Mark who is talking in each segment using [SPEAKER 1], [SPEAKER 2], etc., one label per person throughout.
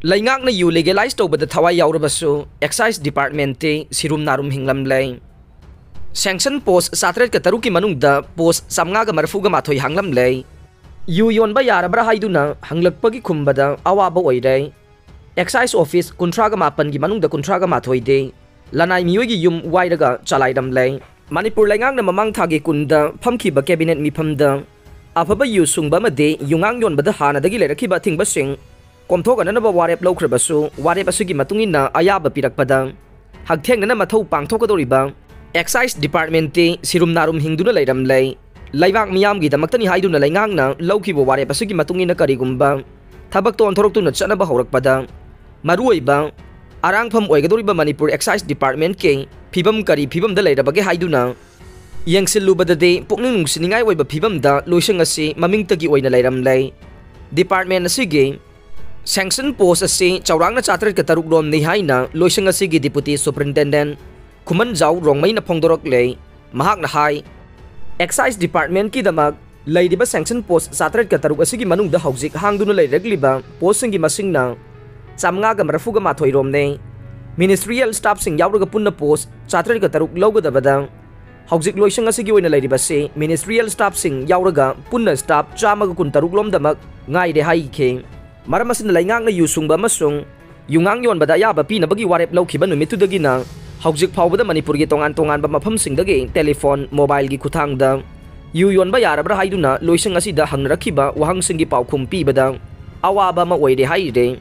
[SPEAKER 1] Leingakna yu legalized Toubada Thawai Yaorabasu, Excise Department Shirum Narum Hinglamle. Sanction post Satret Kataruki Manungda, post Samnaga Marfuga Matoi Hinglamle. Yu yon Bayarabra Haiduna, Hanglapagi Kumbada, Awaba Oide. Excise office Kuntraga Mapan Gimanung the Kuntraga Matoi de. Lanai Mugi Yum Waidaga Chalaidam lay. Manipur Leingakna Mamang Tagi Kunda, Pumkiba Cabinet Mipamda. Apaba yu Sungbama de, Yungang yon Badahana, the Gilera Kiba Ting Basing. Komtoga na warep Lokrabasu, warep Asugi Matungina, Ayaba Pirakpada. Hagteng na Matau Pang Tokadoriba. Excise Department Shirum Narum Hingduna Laidam lay. Laivak Miam Gita Matani Haiduna Leingakna, Loki warep Asugi Matungina Karigumba. Tabakto on Torok to Nachana Bahorakpada. Maruiba. Arangpam Oigadoriba Manipur Excise Department King, Pibam Kari Pibam the Laida Bage Haiduna. Yang Siluba the day, Poknung Siningai Weba Pibam da, Lushangasi, Mamingtagi Oina Laidam lay. Department Asigi. Sanction post asi Chaurang na Chatret Kataruk Rom ni Haina, Loisang asigi Deputy Superintendent, Kuman Jau Rongmay na Pongdorok lay, Mahak na Hai. Excise Department ki damag, lay diba sanction post Chatret Kataruk asigi manung da Hauzik hangdo na lay regliba, post singi masing na, Samngaga Marafuga Matoy Rom ne. Ministerial staff sing Yaoraga Punna post, Chatret Kataruk Logo da Badang. Hauzik Loisang asigi na lay diba si, Ministerial staff sing Yaoraga Punna staff, Chamaga Kuntaruk Lom damag, Ngay de Hai King. Maramasin na Leingakna Yusungba Masung, Yungang yon badaya ba pina bagi warep law kiba numitu dagi na, Hauzik Paubada Manipur gi tongan ba mapam sing dagi, telephone, mobile gi kutang da. Yu yon ba yarabra haiduna, loisang asida hang rakiba, wahang singi pau kumpi bada. Awa ba maoide haide.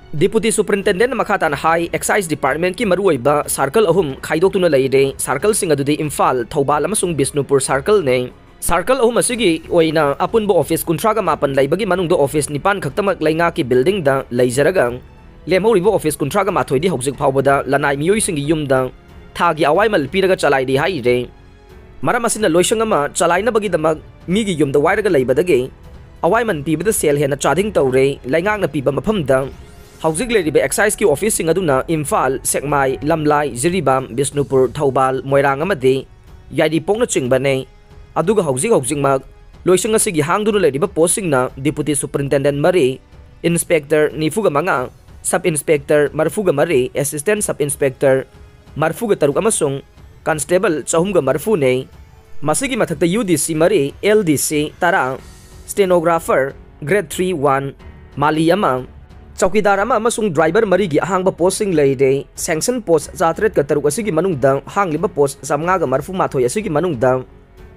[SPEAKER 1] Deputy Superintendent Makata na Hai, Excise Department ki maruay ba, Circle ahum, kaidok tu na layde, Circle singa dude Imphal, Toubada masung Bisnupur Circle ne. Circle ahum asigi oina apun bo office kuntraga mapan lay bagi manung do office nipan khaktamak Leingaki building da laizaragang lemori bo office kuntraga mathoi di Hauzik Paubada lanai miyoi singi yum da thagi awai mal piraga chalai di hai re maramasina loisangama chalai na bagi damag migi yum da wairaga laibadage awai man pibada sel hena chading tawre Leingakna piba mafam da Hauzik leribe excise ki office sing aduna Imphal Sekmai Lamlai Jiribam Bisnupur Thoubal Moirang amade yadi pongna chingbane Aduga Hauzik mag loisang asigi hangduna lediba posting na Deputy Superintendent Mari, Inspector Nifuga Manga, Sub Inspector Marfuga Mari, Assistant Sub Inspector Marfuga Taruk amasung Constable Chahumga Marfune, Masigi matakta UDC Mari, LDC Tara, Stenographer Grade 3-1 Maliyama, Chowkidar amasung Driver Mari gi hangba posting lay sanction post Zatret ka taruk asigi manungdang hangliba post Samngaga Marfu Mathoy asigi manungdang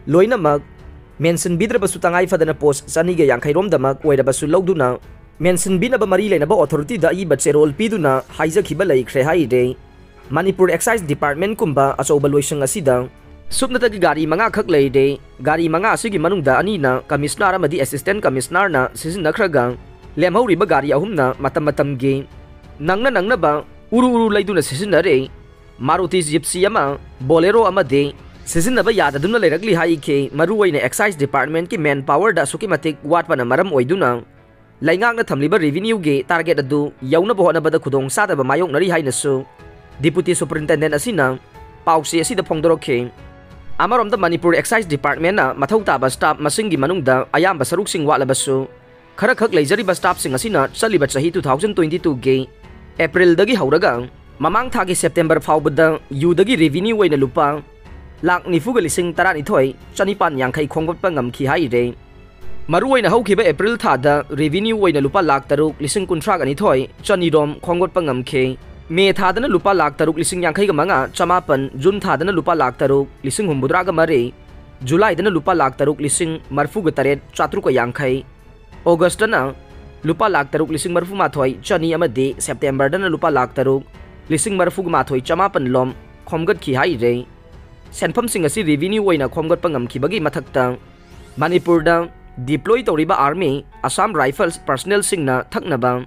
[SPEAKER 1] Loina mag mention bidra basu tangay fada na post saniga yang kairom damag oida basu logduna mention bina ba marilay na ba authority da iba cherol piduna haija khibalay khre haide Manipur Excise Department kumba aso evaluation asida subna tagi gari manga khak leide gari manga asigi manungda ani na commissioner amadi assistant commissioner na sisin nakhragang lemhauri ba gari ahumna matam ge nangna ba uru laiduna sisinare Maruti Gypsy ama Bolero amade Sisinaba yadaduna leragli hai ke maruwaina Excise Department ki manpower da suki matik watpa na maram oiduna Leingakna thamliba revenue ge target adu yauna bohona bada khudong sadaba mayok nari hai nasu Deputy Superintendent asina pausi asida phongdorokhe amarom da Manipur Excise Department na mathau taba staff masingi manungda ayamba saruk sing walabasu khara khak leijariba staff sing asina chaliba chahi 2022 ge April dagi hauraga mamang thagi September faubada yu dagi revenue waina lupa Lak nifuga lising tarani thoi chanipan yang kai khonggot pangam khi hai re maruai na haukiba April thada revenue waina lupa lak taruk lising kunthrak ani thoi chanirom khonggot pangam khe me thadana lupa lak taruk lising yang kai ga manga chamapan June thadana lupa lak taruk lising humbudra ga mare July dana lupa lak taruk lising marfuga taret chatruka yang kai August dana lupa lak taruk lising marfu ma thoi chani amade September dana lupa lak taruk lising marfuga ma thoi chamapan lom khomgat khi hai re Senpam sing asi revenue oina khomgat pangam khibagi mathakta Manipur da deploy toriba army Assam Rifles personnel singna thaknaba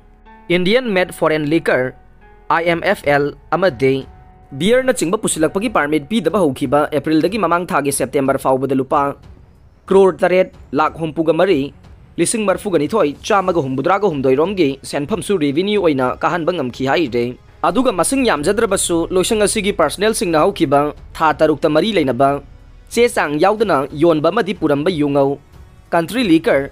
[SPEAKER 1] Indian made foreign liquor IMFL amade beer na chingba pusilakpagi permit pi daba hokhiba April dagi mamang thagi September faubada lupa crore taret lakh humpuga mari lising marfuga ni thoi chamaga humbudraga humdoi romgi senpam su revenue oina kahan bangam khi hai de Aduga masing yamjadrabasu loisang asigi personnel sing na haukiba tha tarukta mari leinaba che sang yaudana yonba madi puramba yungau country liquor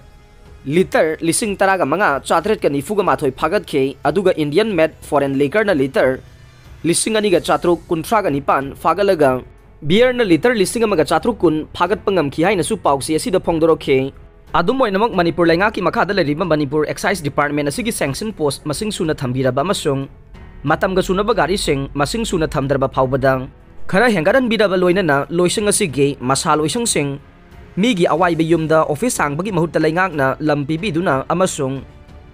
[SPEAKER 1] liter lising taraga manga chatret ka nifuga mathoi phagat khe aduga Indian made foreign liquor na liter lising ani ga chatruk kunthra ga nipan phagalaga beer na liter lising amaga chatruk kun phagat pangam khi haina su pausi asida phongdoro khe adum oinamak Manipur Leingakki makhada leriba Manipur Excise Department asigi sanction post masing suna thambiraba amasung matamga sunaba gari sing masing suna thamdarba phawbadang khara hengaran bidaba loinana loising asigi masal loising sing migi awai be yumda office sangbagi mahutta Leingakna lampi biduna amasung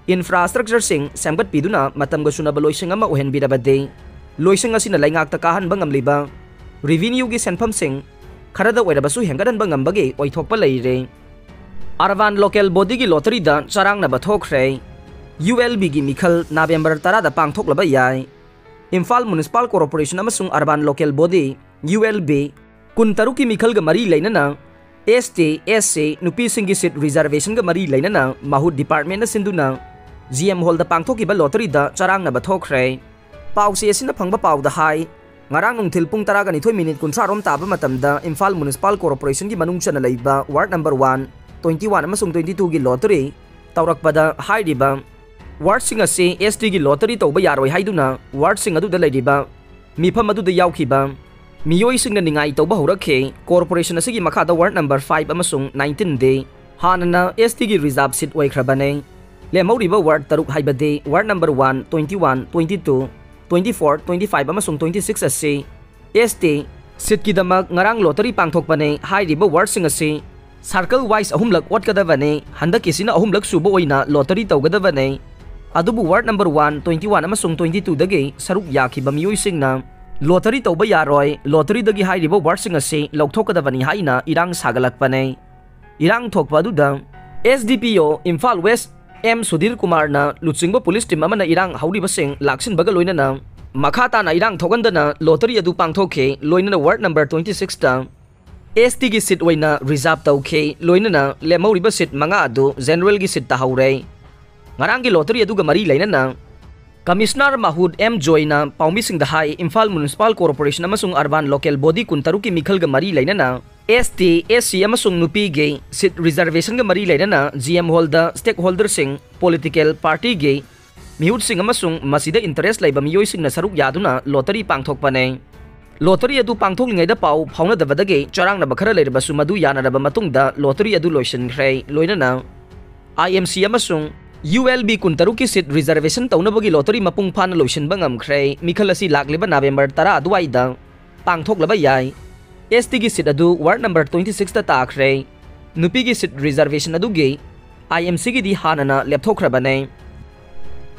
[SPEAKER 1] infrastructure sing sambat biduna matamga sunaba loising ama ohen bidaba de loising asina Leingakta kahan bangam liba revenue gi senpham sing kharada oirabasu hengaran bangam bagi oithokpa leire Arvan local body gi lottery da charang na bathokre ULB gi mikhal November 10 da pangthok laba yai Imphal Municipal Corporation amasung Arvan local body ULB kun taruki mikhal ga mari leinana ST SC nupi singi seat reservation ga mari leinana Mahut department na sinduna GM hall da pangthoki ba lottery da charang na bathokre pausi asina phangba pau da hai ngarang nungthil pung 12 minute kun sarom taba matamda Imphal Municipal Corporation gi manung chana leiba ward number 1 21 amasung 22 gi lottery taurakpada hairiba ward sing ase ST gi lottery tauba yaroi haiduna ward sing adu da leidiba mifam adu da yaukhiba miyoi sing na ningai tauba horakhe corporation asigi makhada ward number 5 amasung 19 de hanana ST gi reserve seat oikhrabane lemoriba ward taruk haibade ward number 1 21 22 24 25 amasung 26 ase ST seat ki damak ngarang lottery pangthokpane hairiba ward sing ase circle wise ahumlak watkadabane handakisina ahumlak suba oina lottery tawgadabane adubu ward number 1 21 amasung 22 dagi saruk yakhiba miyoi singna lottery tawba yaroi lottery dagi hairiba ward sing ase lokthokadabani haina irang sagalakpane irang thokpa duda SDPO Imphal West M Sudhir Kumar na luchingba police team amana irang hauriba sing laksin baga loinana makhata na irang thogandana lottery adu pangthokhe loinana ward number 26 ta ST gi seat oina reserve tawkhe loinana lemoriba seat manga adu general gi seat tahaure ngarang gi lottery adu ga mari leinana Commissioner Mahud M Joina paumi sing da hai Imphal Municipal Corporation amasung Arvan local body kuntaruki mikhal ga mari leinana ST SC amasung nupi ge seat reservation ga mari leinana GM hall da stakeholder sing political party ge mihut sing amasung masida interest laiba miyoi sing na saruk yaduna lottery pangthokpane lottery adu pangthoklingai da pau phauna da badage charang na bakhara leirba sumadu yana raba matungda lottery adu loisan khrei loinana IMC amasung ULB kuntaruki seat reservation taunabagi lottery mapung phana loisan bangam khrei mikhalasi lagliba November 10 aduaida pangthoklaba yai ST gi seat adu ward number 26 ta takhrei nupi gi seat reservation adu ge IMC gi di hanana lepthokhrabane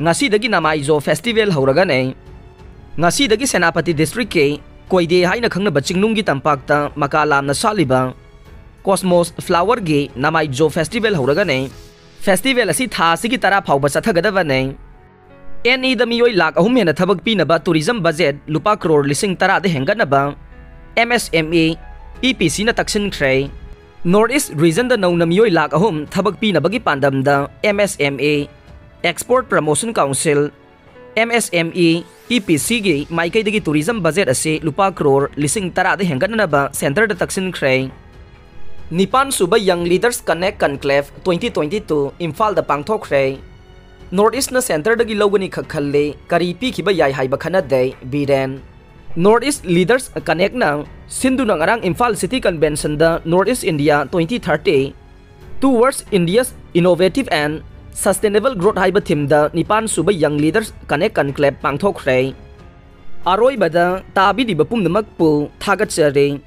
[SPEAKER 1] ngasi dagi namaizo festival hauragane ngasi dagi Senapati district ke koide haina khangnaba chingnunggi tampakta makalamna saliba Cosmos Flower gi namaijo festival hauragane festival asi tha sigi tara phawba sathagadabane NE da miyoi lak ahum hena thabak pinaba tourism budget lupa crore lising tara de henganaba MSME EPC na taksin khrei Northeast region da nauna miyoi lak ahum thabak pinaba gi pandamda MSME Export Promotion Council MSME EPC gi maikai dagi tourism budget ase lupa crore lising tara de henganaba center da taksin khrei Nipan Suba Young Leaders Connect Conclave 2022 Imphal da pangthok khrei Northeast na center dagi logani khakhalle kari pi khiba yai haiba khanade Biren Northeast Leaders Connect na sindu na ngarang Imphal City Convention da Northeast India 2030 towards India's innovative and sustainable growth haiba theme da Nipan Suba Young Leaders Connect Conclave pangthok khrei aroi bada tabi di bapum namak pu thagat chare